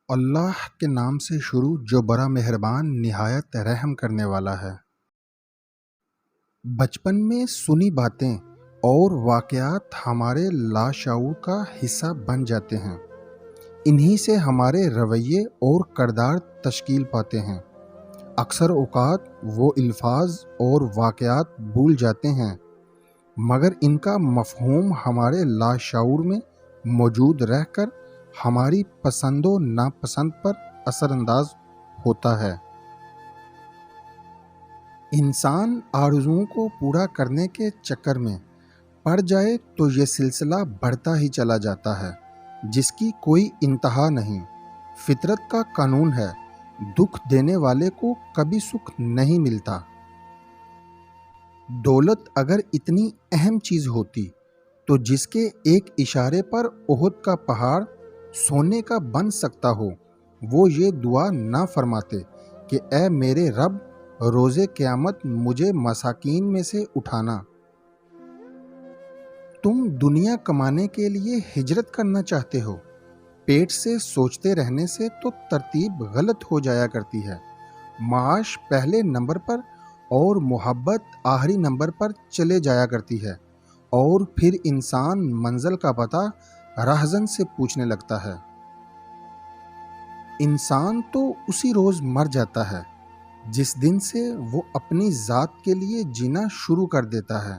اللہ کے نام سے شروع جو بڑا مہربان نہایت رحم کرنے والا ہے۔ بچپن میں سنی باتیں اور واقعات ہمارے لاشعور کا حصہ بن جاتے ہیں۔ انہی سے ہمارے رویے اور کردار تشکیل پاتے ہیں۔ اکثر اوقات وہ الفاظ اور واقعات بھول جاتے ہیں، مگر ان کا مفہوم ہمارے لاشعور میں موجود رہ کر ہماری پسند و ناپسند پر اثر انداز ہوتا ہے۔ انسان آرزوؤں کو پورا کرنے کے چکر میں پڑ جائے تو یہ سلسلہ بڑھتا ہی چلا جاتا ہے، جس کی کوئی انتہا نہیں۔ فطرت کا قانون ہے، دکھ دینے والے کو کبھی سکھ نہیں ملتا۔ دولت اگر اتنی اہم چیز ہوتی تو جس کے ایک اشارے پر احد کا پہاڑ سونے کا بن سکتا ہو، وہ یہ دعا نہ فرماتے کہ اے میرے رب، روز قیامت مجھے مساکین میں سے اٹھانا۔ تم دنیا کمانے کے لیے ہجرت کرنا چاہتے ہو، پیٹ سے سوچتے رہنے سے تو ترتیب غلط ہو جایا کرتی ہے۔ معاش پہلے نمبر پر اور محبت آخری نمبر پر چلے جایا کرتی ہے، اور پھر انسان منزل کا پتہ راہزن سے پوچھنے لگتا ہے۔ انسان تو اسی روز مر جاتا ہے جس دن سے وہ اپنی ذات کے لیے جینا شروع کر دیتا ہے۔